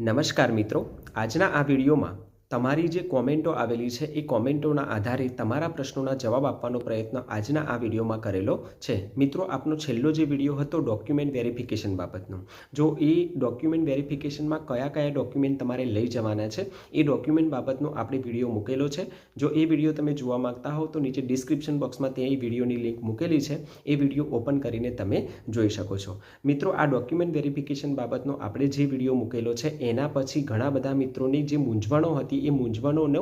નમસ્કાર મિત્રો, આજના આ વિડીયોમાં તમારી જે કોમેન્ટો આવેલી છે એ કોમેન્ટોના આધારે તમારા પ્રશ્નોના જવાબ આપવાનો પ્રયત્ન આજના આ વિડીયોમાં કરેલો છે. મિત્રો, આપનો છેલ્લો જે વિડીયો હતો ડોક્યુમેન્ટ વેરિફિકેશન બાબતનો, જો એ ડોક્યુમેન્ટ વેરિફિકેશનમાં કયા કયા ડોક્યુમેન્ટ તમારે લઈ જવાના છે એ ડોક્યુમેન્ટ બાબતનો આપણે વિડીયો મૂકેલો છે. જો એ વિડીયો તમે જોવા માંગતા હો તો નીચે ડિસ્ક્રિપ્શન બોક્સમાં ત્યાં એ વિડીયોની લિંક મૂકેલી છે. એ વિડીયો ઓપન કરીને તમે જોઈ શકો છો. મિત્રો, આ ડોક્યુમેન્ટ વેરિફિકેશન બાબતનો આપણે જે વિડીયો મૂકેલો છે એના પછી ઘણા બધા મિત્રોની જે મૂંઝવણો હતી એ મૂંઝવણોનો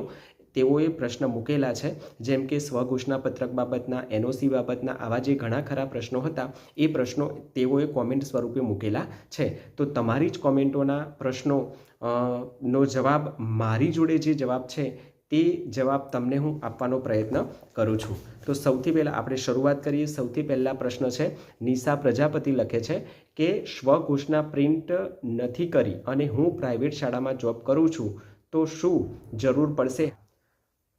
તેઓએ પ્રશ્ન મૂકેલા છે, જેમ કે સ્વઘોષણા પત્રક બાબતના, એનઓસી બાબતના, આવા જે ઘણા ખરા પ્રશ્નો હતા એ પ્રશ્નો તેઓએ કોમેન્ટ સ્વરૂપે મૂકેલા છે. તો તમારી જ કોમેન્ટોના પ્રશ્નો નો જવાબ મારી જોડે જે જવાબ છે તે જવાબ તમને હું આપવાનો પ્રયત્ન કરું છું. તો સૌથી પહેલાં આપણે શરૂઆત કરીએ. સૌથી પહેલા પ્રશ્ન છે, નિશા પ્રજાપતિ લખે છે કે સ્વઘોષણા પ્રિન્ટ નથી કરી અને હું પ્રાઇવેટ શાળામાં જોબ કરું છું, તો શું જરૂર પડશે?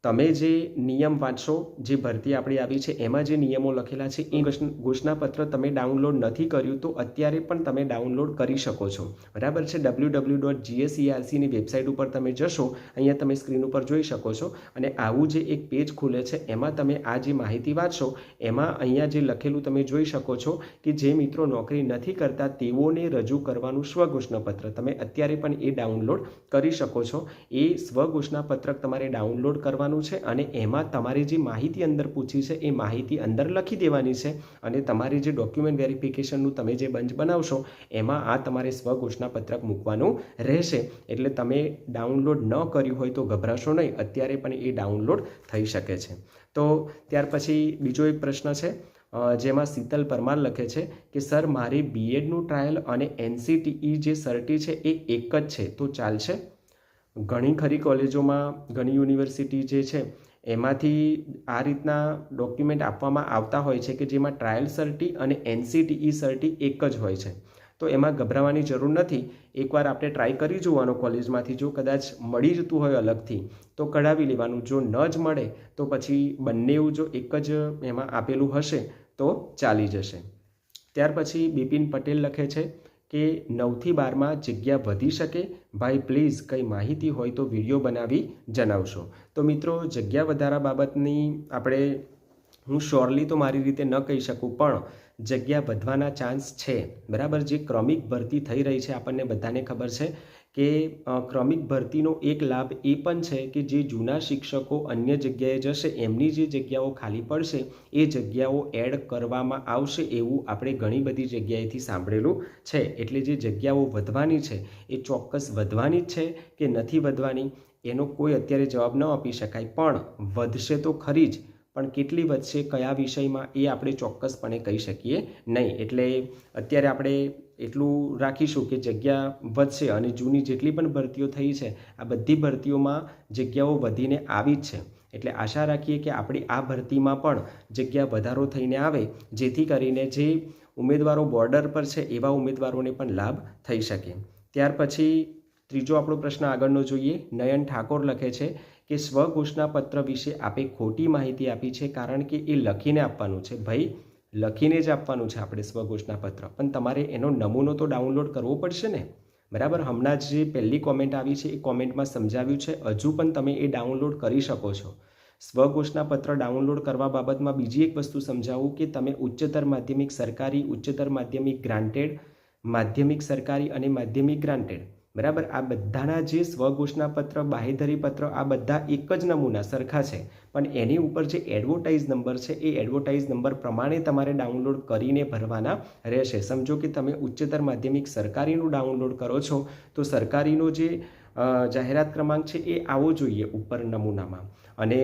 તમે જે નિયમ વાંચશો, જે ભરતી આપણી આવી છે એમાં જે નિયમો લખેલા છે એ ઘોષણાપત્ર તમે ડાઉનલોડ નથી કર્યું તો અત્યારે પણ તમે ડાઉનલોડ કરી શકો છો. બરાબર છે. www.gserc ની વેબસાઇટ ઉપર તમે જશો, અહીંયા તમે સ્ક્રીન ઉપર જોઈ શકો છો, અને આવું જે એક પેજ ખુલે છે એમાં તમે આ જે માહિતી વાંચશો એમાં અહીંયા જે લખેલું તમે જોઈ શકો છો કે જે મિત્રો નોકરી નથી કરતા તેઓને રજૂ કરવાનું સ્વઘોષણાપત્ર, તમે અત્યારે પણ એ ડાઉનલોડ કરી શકો છો. એ સ્વઘોષણાપત્રક તમારે ડાઉનલોડ કરવાનું છે અને એમાં તમારી જે માહિતી અંદર પૂછી છે એ માહિતી અંદર લખી દેવાની છે, અને તમારી જે ડોક્યુમેન્ટ વેરિફિકેશનનું તમે જે બંચ બનાવશો એમાં આ તમારે સ્વઘોષણા પત્રક મૂકવાનું રહેશે. એટલે તમે ડાઉનલોડ ન કર્યું હોય તો ગભરાશો નહીં, અત્યારે પણ એ ડાઉનલોડ થઈ શકે છે. તો ત્યાર પછી બીજો એક પ્રશ્ન છે જેમાં શીતલ પરમાર લખે છે કે સર, મારી બીએડનું ટ્રાયલ અને NCTE જે સર્ટી છે એ એક જ છે તો ચાલશે? ઘણી ખરી કોલેજોમાં, ઘણી યુનિવર્સિટી જે છે એમાંથી આ રીતના ડોક્યુમેન્ટ આપવામાં આવતા હોય છે કે જેમાં ટ્રાયલ સર્ટી અને NCTE સર્ટી એક જ હોય છે. તો એમાં ગભરાવાની જરૂર નથી. એકવાર આપણે ટ્રાય કરી જોવાનો કોલેજમાંથી, જો કદાચ મળી જતું હોય અલગથી તો કઢાવી લેવાનું. જો ન જ મળે તો પછી બંને જો એક જ એમાં આપેલું હશે તો ચાલી જશે. ત્યાર પછી બિપિન પટેલ લખે છે કે 9 થી 12માં જગ્યા વધી શકે? ભાઈ પ્લીઝ કંઈ માહિતી હોય તો વિડીયો બનાવી જણાવશો. તો મિત્રો, જગ્યા વધારા બાબતની હું શ્યોરલી તો મારી રીતે ન કહી શકું, પણ જગ્યા વધવાના ચાન્સ છે. બરાબર. જે ક્રમિક ભરતી થઈ રહી છે આપણને બધાને ખબર છે કે ક્રમિક ભરતીનો એક લાભ એ પણ છે કે જે જૂના શિક્ષકો અન્ય જગ્યાએ જશે એમની જે જગ્યાઓ ખાલી પડશે એ જગ્યાઓ એડ કરવામાં આવશે, એવું આપણે ઘણી બધી જગ્યાએથી સાંભળેલું છે. એટલે જે જગ્યાઓ વધવાની છે એ ચોક્કસ વધવાની જ છે કે નથી વધવાની એનો કોઈ અત્યારે જવાબ ન આપી શકાય, પણ વધશે તો ખરી જ. પણ કેટલી વધશે, કયા વિષયમાં, એ આપણે ચોક્કસપણે કહી શકીએ નહીં. એટલે અત્યારે આપણે એટલું રાખીશું કે જગ્યા વધશે, અને જૂની જેટલી પણ ભરતીઓ થઈ છે આ બધી ભરતીઓમાં જગ્યાઓ વધીને આવી જ છે. એટલે આશા રાખીએ કે આપણી આ ભરતીમાં પણ જગ્યા વધારો થઈને આવે, જેથી કરીને જે ઉમેદવારો બોર્ડર પર છે એવા ઉમેદવારોને પણ લાભ થઈ શકે. ત્યાર પછી ત્રીજો આપણો પ્રશ્ન આગળનો જોઈએ. નયન ઠાકોર લખે છે કે સ્વઘોષણાપત્ર વિશે આપે ખોટી માહિતી આપી છે, કારણ કે એ લખીને આપવાનું છે. ભાઈ, લખીને જ આપવાનું છે આપણે સ્વઘોષણાપત્ર, પણ તમારે એનો નમૂનો તો ડાઉનલોડ કરવો પડશે ને. બરાબર. હમણાં જ જે પહેલી કોમેન્ટ આવી છે એ કોમેન્ટમાં સમજાવ્યું છે, હજુ પણ તમે એ ડાઉનલોડ કરી શકો છો. સ્વઘોષણાપત્ર ડાઉનલોડ કરવા બાબતમાં બીજી એક વસ્તુ સમજાવું કે તમે ઉચ્ચતર માધ્યમિક સરકારી, ઉચ્ચતર માધ્યમિક ગ્રાન્ટેડ, માધ્યમિક સરકારી અને માધ્યમિક ગ્રાન્ટેડ, બરાબર, આ બધાના જે સ્વઘોષણાપત્ર, બાહેધરી પત્ર, આ બધા એક જ નમૂના સરખા છે, પણ એની ઉપર જે એડવર્ટાઇઝ નંબર છે એ એડવર્ટાઇઝ નંબર પ્રમાણે તમારે ડાઉનલોડ કરીને ભરવાના રહેશે. સમજો કે તમે ઉચ્ચતર માધ્યમિક સરકારીનું ડાઉનલોડ કરો છો તો સરકારીનો જે જાહેરાત ક્રમાંક છે એ આવો જોઈએ ઉપર નમૂનામાં, અને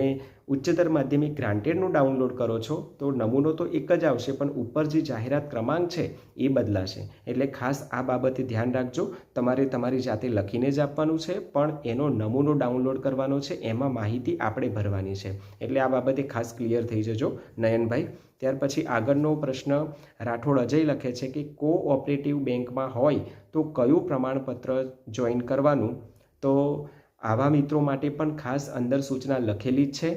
ઉચ્ચતર માધ્યમિક ગ્રાન્ટેડનું ડાઉનલોડ કરો છો તો નમૂનો તો એક જ આવશે, પણ ઉપર જે જાહેરાત ક્રમાંક છે એ બદલાશે. એટલે ખાસ આ બાબતે ધ્યાન રાખજો. તમારે તમારી જાતે લખીને જ આપવાનું છે, પણ એનો નમૂનો ડાઉનલોડ કરવાનો છે, એમાં માહિતી આપણે ભરવાની છે. એટલે આ બાબતે ખાસ ક્લિયર થઈ જજો નયનભાઈ. ત્યાર પછી આગળનો પ્રશ્ન રાઠોડ અજય લખે છે કે કોઓપરેટિવ બેંકમાં હોય તો કયું પ્રમાણપત્ર જોઈન કરવાનું? તો આવા મિત્રો માટે પણ ખાસ અંદર સૂચના લખેલી જ છે.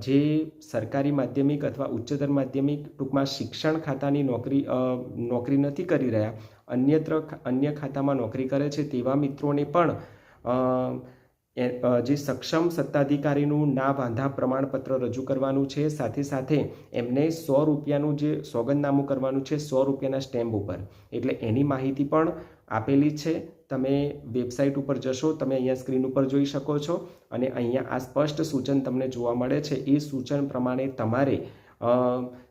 જે સરકારી માધ્યમિક અથવા ઉચ્ચતર માધ્યમિક, ટૂંકમાં શિક્ષણ ખાતાની નોકરી નથી કરી રહ્યા અન્ય ખાતામાં નોકરી કરે છે તેવા મિત્રોને પણ જે સક્ષમ સત્તાધિકારીનું ના વાંધા પ્રમાણપત્ર રજૂ કરવાનું છે. સાથે સાથે એમને 100 રૂપિયાનું જે સોગંદનામું કરવાનું છે 100 રૂપિયાના સ્ટેમ્પ ઉપર. એટલે એની માહિતી પણ આપેલી છે. તમે વેબસાઇટ ઉપર જશો, તમે અહીંયા સ્ક્રીન ઉપર જોઈ શકો છો અને અહીંયા આ સ્પષ્ટ સૂચન તમને જોવા મળે છે. એ સૂચન પ્રમાણે તમારે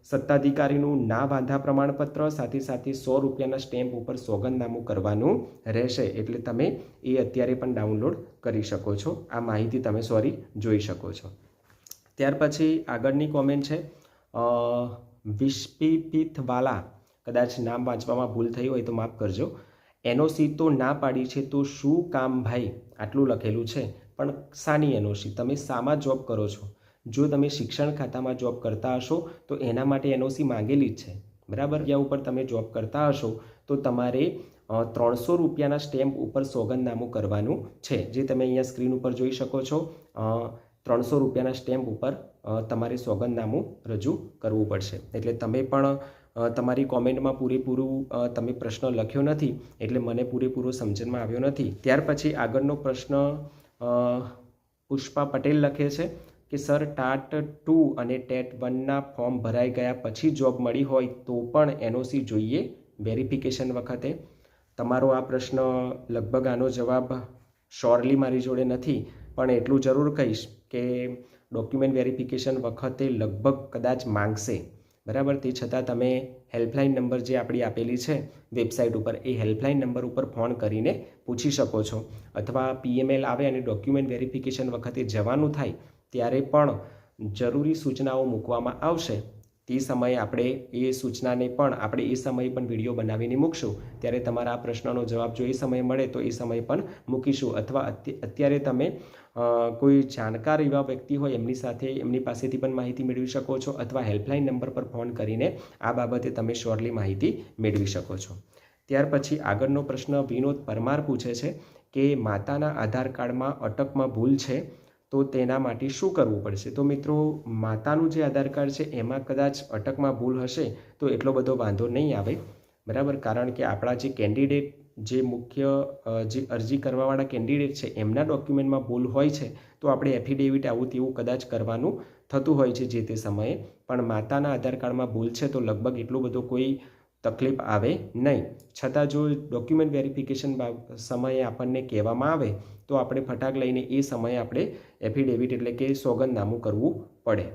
સત્તાધિકારીનું ના વાંધા પ્રમાણપત્ર સાથે સાથે 100 રૂપિયાના સ્ટેમ્પ ઉપર સોગંદનામું કરવાનું રહેશે. એટલે તમે એ અત્યારે પણ ડાઉનલોડ કરી શકો છો. આ માહિતી તમે જોઈ શકો છો. ત્યાર પછી આગળની કોમેન્ટ છે વિશ્પીપિથવાલા, કદાચ નામ વાંચવામાં ભૂલ થઈ હોય તો માફ કરજો. એનઓસી તો ના પાડી છે તો શું કામ ભાઈ, આટલું લખેલું છે. પણ શાની એનઓસી? તમે શામાં જોબ કરો છો? જો તમે શિક્ષણ ખાતામાં જોબ કરતા હશો તો એના માટે એનઓસી માંગેલી જ છે, બરાબર. ત્યાં ઉપર તમે જોબ કરતા હશો તો તમારે 300 રૂપિયાના સ્ટેમ્પ ઉપર સોગંદનામું કરવાનું છે, જે તમે અહીંયા સ્ક્રીન ઉપર જોઈ શકો છો. 300 રૂપિયાના સ્ટેમ્પ ઉપર તમારે સોગંદનામું રજૂ કરવું પડશે. એટલે તમે પણ તમારી કોમેન્ટમાં પૂરેપૂરું તમે પ્રશ્ન લખ્યો નથી, એટલે મને પૂરેપૂરો સમજણમાં આવ્યો નથી. ત્યાર પછી આગળનો પ્રશ્ન પુષ્પા પટેલ લખે છે કે સર, ટાટ 2 અને ટેટ 1ના ફોર્મ ભરાઈ ગયા પછી જોબ મળી હોય તો પણ એનઓસી જોઈએ વેરિફિકેશન વખતે? તમારો આ પ્રશ્ન લગભગ આનો જવાબ શ્યોરલી મારી જોડે નથી, પણ એટલું જરૂર કહીશ કે ડોક્યુમેન્ટ વેરિફિકેશન વખતે લગભગ કદાચ માંગશે, બરાબર. તે છતાં તમે હેલ્પલાઇન નંબર જે આપણી આપેલી છે વેબસાઇટ ઉપર, એ હેલ્પલાઇન નંબર ઉપર ફોન કરીને પૂછી શકો છો. અથવા પીએમએલ આવે અને ડોક્યુમેન્ટ વેરિફિકેશન વખતે જવાનું થાય ત્યારે પણ જરૂરી સૂચનાઓ મૂકવામાં આવશે. તે સમયે આપણે એ સૂચનાને પણ આપણે એ સમયે પણ વિડીયો બનાવીને મૂકશું. ત્યારે તમારા આ પ્રશ્નનો જવાબ જો એ સમયે મળે તો એ સમયે પણ મૂકીશું. અથવા અત્યારે તમે કોઈ જાણકાર એવા વ્યક્તિ હોય એમની પાસેથી પણ માહિતી મેળવી શકો છો. અથવા હેલ્પલાઇન નંબર પર ફોન કરીને આ બાબતે તમે શ્યોરલી માહિતી મેળવી શકો છો. ત્યાર પછી આગળનો પ્રશ્ન વિનોદ પરમાર પૂછે છે કે માતાના આધાર કાર્ડમાં અટકમાં ભૂલ છે તો તેના માટે શું કરવું પડશે? તો મિત્રો, માતાનું જે આધાર કાર્ડ છે એમાં કદાચ અટકમાં ભૂલ હશે તો એટલો બધો વાંધો નહીં આવે, બરાબર. કારણ કે આપણા જે કેન્ડિડેટ, જે મુખ્ય જે અરજી કરવાવાળા કેન્ડિડેટ છે એમના ડોક્યુમેન્ટમાં ભૂલ હોય છે તો આપણે એફિડેવિટ આવું તેવું કદાચ કરવાનું થતું હોય છે જે તે સમયે. પણ માતાના આધાર કાર્ડમાં ભૂલ છે તો લગભગ એટલો બધો કોઈ તકલીફ આવે નહીં. છતાં જો ડોક્યુમેન્ટ વેરિફિકેશન સમયે આપણને કહેવામાં આવે તો આપણે ફટાક લઈને એ સમયે આપણે એફિડેવિટ એટલે કે સોગંદનામું કરવું પડે.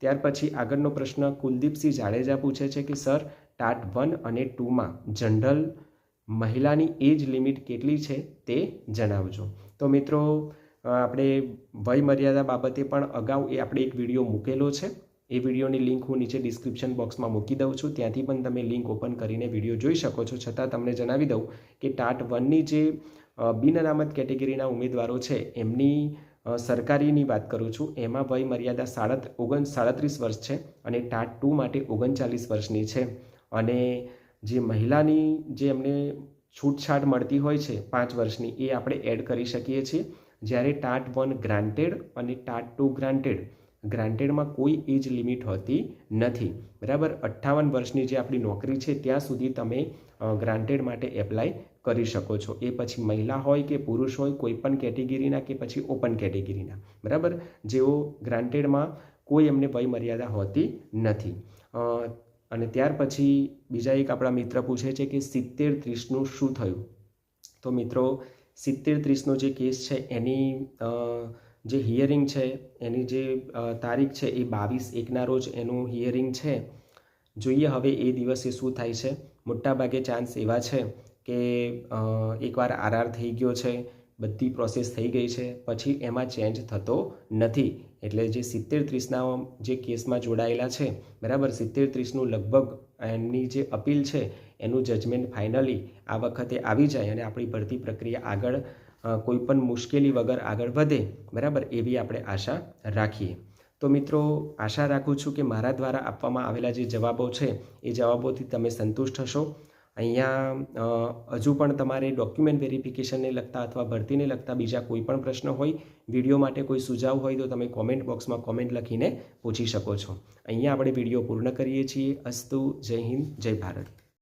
ત્યાર પછી આગળનો પ્રશ્ન કુલદીપસિંહ જાડેજા પૂછે છે કે સર, ટાટ 1 અને 2માં જનરલ મહિલાની એજ લિમિટ કેટલી છે તે જણાવજો. તો મિત્રો, આપણે વય મર્યાદા બાબતે પણ અગાઉ આપણે એક વિડીયો મૂકેલો છે. એ વિડીયોની લિંક હું નીચે ડિસ્ક્રિપ્શન બોક્સમાં મૂકી દઉં છું. ત્યાંથી પણ તમે લિંક ઓપન કરીને વિડીયો જોઈ શકો છો. છતાં તમને જણાવી દઉં કે ટાટ 1ની જે બિન અનામત કેટેગરીના ઉમેદવારો છે એમની સરકારીની વાત કરું છું, એમાં વય મર્યાદા 37 વર્ષ છે અને ટાટ 2 માટે 39 વર્ષની છે. અને જે મહિલાની જે એમને છૂટછાટ મળતી હોય છે 5 વર્ષની, એ આપણે એડ કરી શકીએ છીએ. જ્યારે ટાટ 1 ગ્રાન્ટેડ અને ટાટ 2 ગ્રાન્ટેડમાં કોઈ એજ લિમિટ હોતી નથી, બરાબર. 58 વર્ષની જે આપણી નોકરી છે ત્યાં સુધી તમે ગ્રાન્ટેડ માટે એપ્લાય કરી શકો છો. એ પછી મહિલા હોય કે પુરુષ હોય, કોઈ પણ કેટેગરીના કે પછી ઓપન કેટેગરીના, બરાબર. જેઓ ગ્રાન્ટેડમાં કોઈ એમને વય મર્યાદા હોતી નથી. અને ત્યાર પછી બીજા એક આપણા મિત્ર પૂછે છે કે 70-30નું શું થયું? તો મિત્રો, 70-30નો જે કેસ છે એની જે હિયરિંગ છે, એની જે તારીખ છે એ 22/1ના રોજ એનું હિયરિંગ છે. જોઈએ હવે એ દિવસે શું થાય છે. મોટાભાગે ચાન્સ એવા છે કે એકવાર આરઆર થઈ ગયો છે, બધી પ્રોસેસ થઈ ગઈ છે, પછી એમાં ચેન્જ થતો નથી. એટલે જે 70-30ના જે કેસમાં જોડાયેલા છે, બરાબર, 70-30નું લગભગ એમની જે અપીલ છે એનું જજમેન્ટ ફાઇનલી આ વખતે આવી જાય અને આપણી ભરતી પ્રક્રિયા આગળ કોઈ પણ મુશ્કેલી વગર આગળ વધે, બરાબર, એવી આપણે આશા રાખીએ. તો મિત્રો, આશા રાખું છું કે મારા દ્વારા આપવામાં આવેલા જે જવાબો છે એ જવાબોથી તમે સંતુષ્ટ હશો. અહીંયા હજુ પણ તમારે ડોક્યુમેન્ટ વેરિફિકેશનને લગતા અથવા ભરતીને લગતા બીજા કોઈ પણ પ્રશ્ન હોય, વિડીયો માટે કોઈ સુઝાવ હોય તો તમે કોમેન્ટ બોક્સમાં કોમેન્ટ લખીને પૂછી શકો છો. અહીંયા આપણે વિડીયો પૂર્ણ કરીએ છીએ. અસ્તુ. જય હિન્દ, જય ભારત.